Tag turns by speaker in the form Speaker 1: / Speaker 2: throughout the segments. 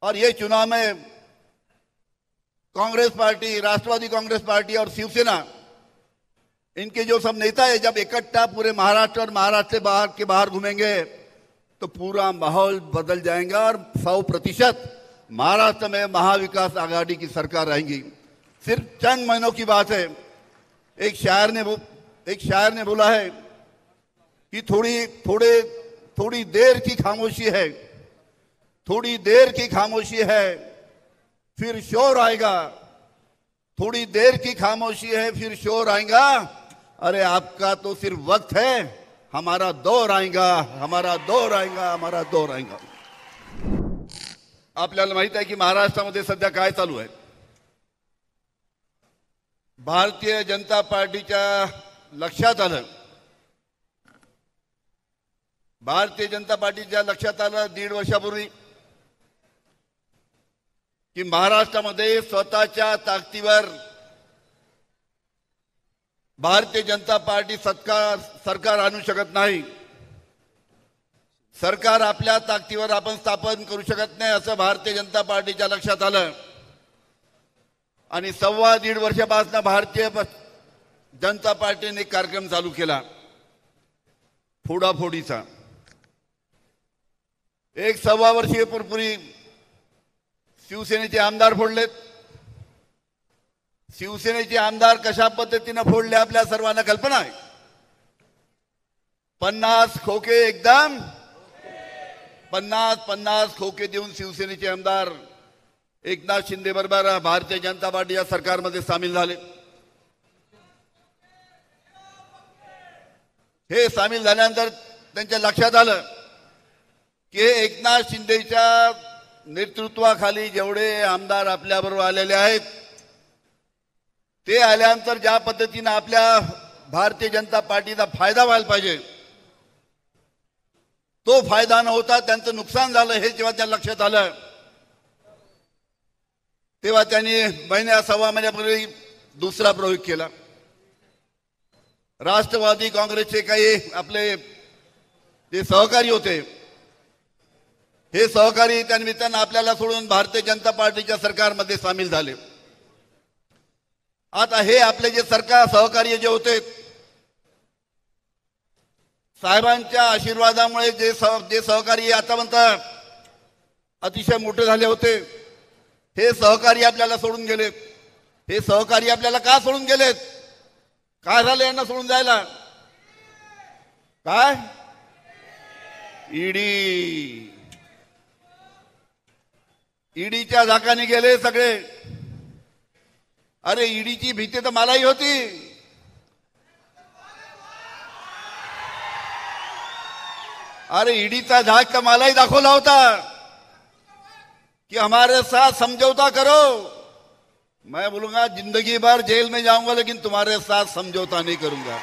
Speaker 1: और ये चुनाव में कांग्रेस पार्टी, राष्ट्रवादी कांग्रेस पार्टी और शिवसेना, इनके जो सब नेता है जब इकट्ठा पूरे महाराष्ट्र और महाराष्ट्र से बाहर के बाहर घूमेंगे तो पूरा माहौल बदल जाएगा और 100% महाराष्ट्र में महाविकास आघाड़ी की सरकार रहेगी। सिर्फ चंद महीनों की बात है। एक शायर ने बोला है कि थोड़ी देर की खामोशी है, थोड़ी देर की खामोशी है फिर शोर आएगा, थोड़ी देर की खामोशी है फिर शोर आएगा। अरे आपका तो सिर्फ वक्त है, हमारा दौर आएगा, हमारा दौर आएगा, हमारा दौर आएगा। आपल्याला माहित आहे की महाराष्ट्रामध्ये सध्या काय चालू आहे। भारतीय जनता पार्टीच्या लक्षात आलं, भारतीय जनता पार्टीच्या लक्षात आलं 1.5 वर्षापूर्वी की महाराष्ट्रामध्ये स्वतःच्या ताकदीवर भारतीय जनता पार्टी सरकार आणू शकत नाही। सरकार आपल्या ताकदीवर आपण स्थापन करू शकत नाही असं भारतीय जनता पार्टीच्या लक्षात आलं आणि 1.25 वर्षापासून भारतीय जनता पार्टीने एक कार्यक्रम चालू केला फोडाफोडीचा। एक 1.25 वर्षापूर्वी शिवसेनेचे आमदार फोडलेत। शिवसेनेचे आमदार कशा पद्धतीने फोडले आपल्या सर्वांना कल्पना आहे। 50 खोके एकदम 50 खोके देऊन शिवसेनेचे आमदार एकनाथ शिंदे बरोबर भारतीय जनता पार्टीच्या सरकारमध्ये सामील झाले। हे सामील झाल्यानंतर त्यांच्या लक्षात आलं की एकनाथ शिंदेच्या नेतृत्वाखाली जेवढे आमदार आपल्या बरोबर आलेले आहेत ते आल्यानंतर ज्या पद्धतीने आपल्या भारतीय जनता पार्टीचा फायदा व्हायला पाहिजे तो फायदा न होता त्यांचं नुकसान झालं। हे जेव्हा त्या लक्षात आलं तेव्हा त्यांनी 1.25 महिन्यापूर्वी दुसरा प्रयोग केला। राष्ट्रवादी काँग्रेसचे काही आपले जे सहकारी होते हे सहकारी त्या निमित्तानं आपल्याला सोडून भारतीय जनता पार्टीच्या सरकारमध्ये सामील झाले। आता हे आपले जे सहकारी जे होते साहेबांच्या आशीर्वादामुळे जे सहकारी आतापर्यंत अतिशय मोठे झाले होते हे सहकारी आपल्याला सोडून गेले। हे सहकारी आपल्याला का सोडून गेलेत? काय झालं यांना सोडून जायला? काय? ईडीच्या झाकाने गेले सगळे। अरे ईडीची भीती तर मलाही होती। अरे ईडीचा झाक तर मलाही दाखवला होता कि हमारे साथ समझौता करो। मैं बोलूंगा जिंदगी भर जेल में जाऊंगा लेकिन तुम्हारे साथ समझौता नहीं करूंगा।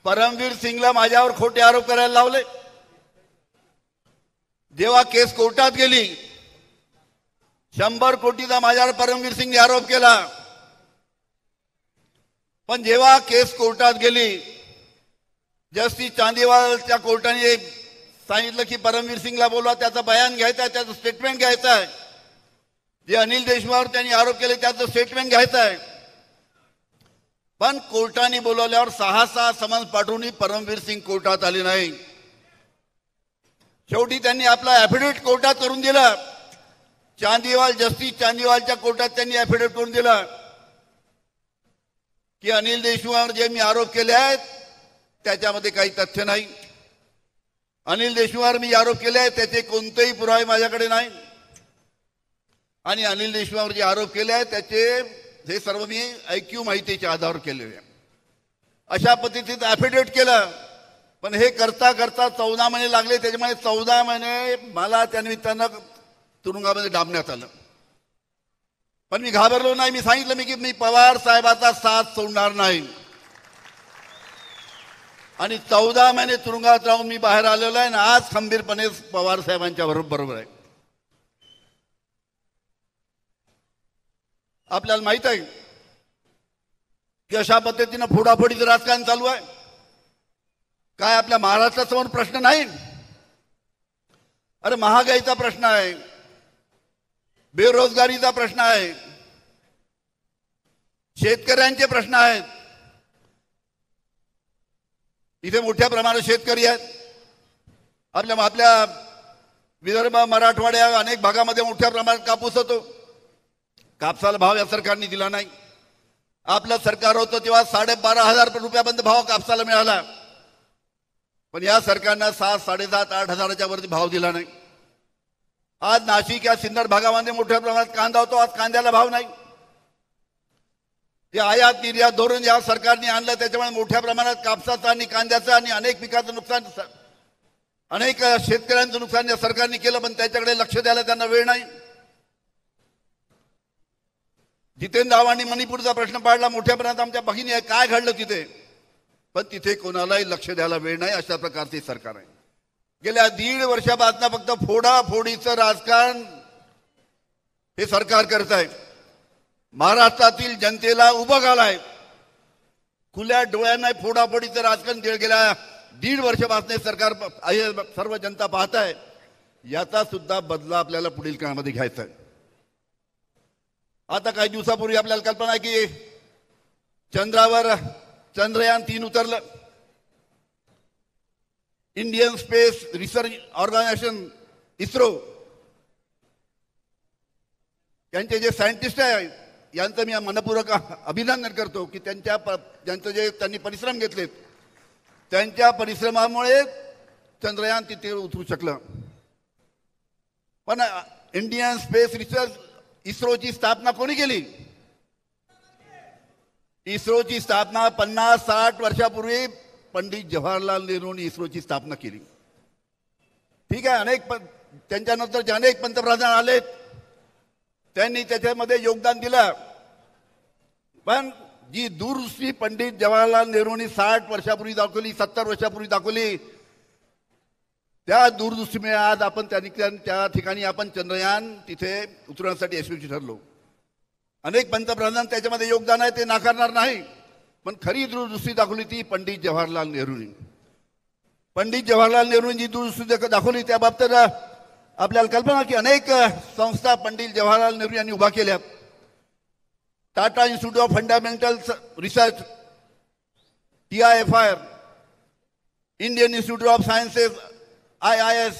Speaker 1: परमवीर सिंगला माझ्यावर खोटे आरोप करायला लावले। जेव्हा केस कोर्टात गेली 100 कोटीचा माझ्यावर परमवीर सिंगने आरोप केला। पण जेव्हा केस कोर्टात गेली जस्टिस चांदीवालच्या कोर्टाने सांगितलं की परमवीर सिंगला बोलवा, त्याचा बयान घ्यायचा आहे, त्याचं स्टेटमेंट घ्यायचं आहे। जे अनिल देशमुखवर त्यांनी आरोप केले त्याचं स्टेटमेंट घ्यायचं आहे। पण कोर्टाने बोलवल्यावर 6 समन्स पाठवूनही परमवीर सिंग कोर्टात आले नाही। शेवटी त्यांनी आपला ॲफिडेव्हिट कोर्टात करून दिला। जस्टिस चांदीवालच्या कोर्टात त्यांनी ॲफिडेव्हिट करून दिला की अनिल देशमुखवर जे मी आरोप केले आहेत त्याच्यामध्ये काही तथ्य नाही। अनिल देशमुखवर मी आरोप केले आहेत त्याचे कोणतेही पुरावे माझ्याकडे नाही आणि अनिल देशमुखवर जे आरोप केले आहेत त्याचे हे सर्व मी ऐक्यू माहितीच्या आधारावर केलेले आहे। अशा पद्धतीचं ॲफिडेव्हिट केलं। पण हे करता करता 14 महिने लागले। त्याच्यामुळे 14 महिने मला त्या निमित्तानं तुरुंगामध्ये डांबण्यात आलं। पण मी घाबरलो नाही। मी सांगितलं की मी पवार साहेबाचा साथ सोडणार नाही आणि 14 महिने तुरुंगात राहून मी बाहेर आलेलो आहे आणि आज खंबीरपणे पवार साहेबांच्या बरोबर आहे। आपल्याला माहित आहे की अशा पद्धतीने फोडाफोडीचं राजकारण चालू आहे। काय आपल्या महाराष्ट्रासमोर प्रश्न नाही? अरे महागाईचा प्रश्न आहे, बेरोजगारीचा प्रश्न आहे, शेतकऱ्यांचे प्रश्न आहेत. इथे मोठ्या प्रमाणात शेतकरी आहेत. आपल्या विदर्भ, मराठवाड्या अनेक भागामध्ये मोठ्या प्रमाणात कापूस होतो. कापसाला भाव या सरकारने दिला नाही. आपलं सरकार होतं तेव्हा 12,500 रुपयापर्यंत भाव कापसाला मिळाला, पण या सरकारनं 7, 7,500, 8,000च्या वरती भाव दिला नाही. आज नाशिक या सिन्नर भागामध्ये मोठ्या प्रमाणात कांदा होतो, आज कांद्याला भाव नाही. जे आयात निर्यात धोरण या सरकारने आणलं त्याच्यामुळे मोठ्या प्रमाणात कापसाचं आणि कांद्याचं आणि अनेक पिकाचं नुकसान, अनेक शेतकऱ्यांचं नुकसान या सरकारने केलं, पण त्याच्याकडे लक्ष द्यायला त्यांना वेळ नाही. जितेंद्र आव्हाडांनी मणिपूरचा प्रश्न पाडला, मोठ्या प्रमाणात आमच्या भगिनी आहे, काय घडलं तिथे, पण तिथे कोणालाही लक्ष द्यायला वेळ नाही. अशा प्रकारचे सरकार आहे. गेल्या 1.5 वर्षापासून फक्त फोडाफोडीचं राजकारण हे सरकार करत आहे. महाराष्ट्रातील जनतेला उभं घालाय, खुल्या डोळ्यांना फोडाफोडीचं राजकारण गेल्या 1.5 वर्षापासून सरकार सर्व जनता पाहत आहे. याचा सुद्धा बदला आपल्याला पुढील काळामध्ये घ्यायचा आहे. आता काही दिवसापूर्वी आपल्याला कल्पना आहे की चंद्रावर चंद्रयान 3 उतरलं. Indian space research organisation ISRO यांचे जे सायंटिस्ट आहे यांचं मी मनपूर्वक अभिनंदन करतो की ज्यांचं जे त्यांनी परिश्रम घेतलेत त्यांच्या परिश्रमामुळे चंद्रयान तिथे उतरू शकलं. पण इंडियन स्पेस रिसर्च इस्रोची स्थापना कोणी केली? इस्रोची स्थापना 50-60 वर्षापूर्वी पंडित जवाहरलाल नेहरूंनी इस्रोची स्थापना केली. ठीक आहे, त्यांच्यानंतरचे अनेक पंतप्रधान आलेत, त्यांनी त्याच्यामध्ये योगदान दिलं, पण जी दूरदृष्टी पंडित जवाहरलाल नेहरूंनी 60 वर्षापूर्वी दाखवली, 70 वर्षापूर्वी दाखवली, त्या दूरदृष्टीमुळे आज आपण त्या ठिकाणी आपण चंद्रयान तिथे उतरवण्यासाठी यशस्वी ठरलो. अनेक पंतप्रधान त्याच्यामध्ये योगदान आहे, ते नाकारणार नाही, पण खरी दूरदृष्टी दाखवली ती पंडित जवाहरलाल नेहरूंनी. पंडित जवाहरलाल नेहरूंनी जी दूरदृष्टी दाखवली त्या बाबतीत आपल्याला कल्पना की अनेक संस्था पंडित जवाहरलाल नेहरू यांनी उभा केल्या. Tata institute of fundamental research, TIFR, Indian institute of sciences IIS,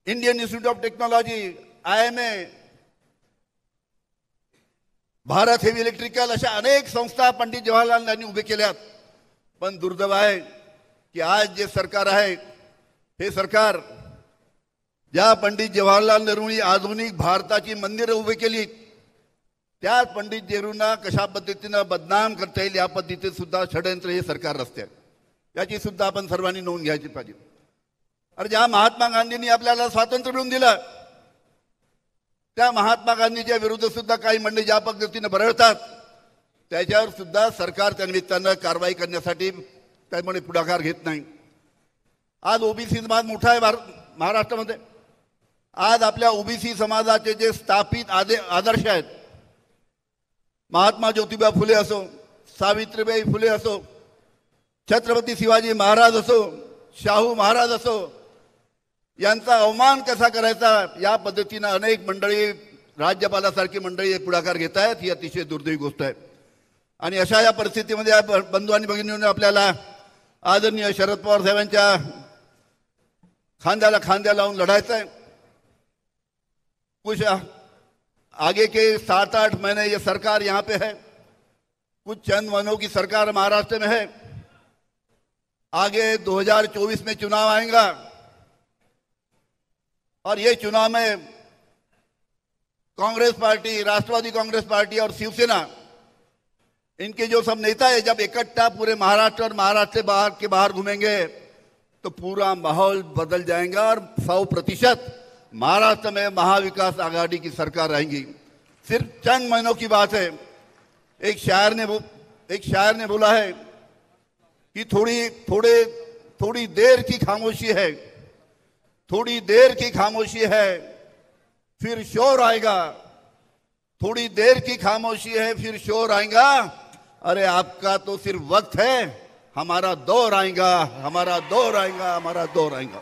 Speaker 1: Indian institute of technology IMA, Bharat heavy electrical, अशा अनेक संस्था पंडित जवाहरलाल यांनी उभे केल्यात. पण दुर्दैव आहे की आज जे सरकार आहे हे सरकार ज्या पंडित जवाहरलाल नेहरूंनी आधुनिक भारताची मंदिरं उभी केली त्याच पंडित नेहरूंना कशा पद्धतीनं बदनाम करता येईल या पद्धतीचे सुद्धा षडयंत्र हे सरकार रचते. याची सुद्धा आपण सर्वांनी नोंद घ्यायची पाहिजे. अरे ज्या महात्मा गांधींनी आपल्याला स्वातंत्र्य मिळवून दिलं त्या महात्मा गांधीच्या विरुद्ध सुद्धा काही मंडळी ज्या पद्धतीने बरळतात त्याच्यावर सुद्धा सरकार त्या निमित्तानं कारवाई करण्यासाठी त्यामुळे पुढाकार घेत नाही. आज ओबीसी समाज मोठा आहे महाराष्ट्रामध्ये. आज आपल्या ओबीसी समाजाचे जे स्थापित आदर्श आहेत, महात्मा ज्योतिबा फुले असो, सावित्रीबाई फुले असो, छत्रपती शिवाजी महाराज असो, शाहू महाराज असो, यांचा अवमान कसा करायचा या पद्धतीनं अनेक मंडळी, राज्यपालासारखी मंडळी पुढाकार घेत आहेत. ही अतिशय दुर्दैवी गोष्ट आहे. आणि अशा या परिस्थितीमध्ये बंधू आणि भगिनींनी आपल्याला आदरणीय शरद पवार साहेबांच्या खांद्याला खांद्या लावून लढायचं आहे. कुछ आगे के 7-8 महीने ये सरकार यहाँ पे है, कुछ चंद महीनों की सरकार महाराष्ट्र में है. आगे 2024 में चुनाव आएगा और ये चुनाव में कांग्रेस पार्टी, राष्ट्रवादी कांग्रेस पार्टी और शिवसेना, इनके जो सब नेता है जब इकट्ठा पूरे महाराष्ट्र और महाराष्ट्र के बाहर घूमेंगे तो पूरा माहौल बदल जाएगा और 100% महाराष्ट्र में महाविकास आघाड़ी की सरकार आएगी. सिर्फ चंद महीनों की बात है. एक शायर ने बोला है कि थोड़ी देर की खामोशी है, थोड़ी देर की खामोशी है फिर शोर आएगा, थोड़ी देर की खामोशी है फिर शोर आएगा. अरे आपका तो सिर्फ वक्त है, हमारा दौर आएगा, हमारा दौर आएगा, हमारा दौर आएगा।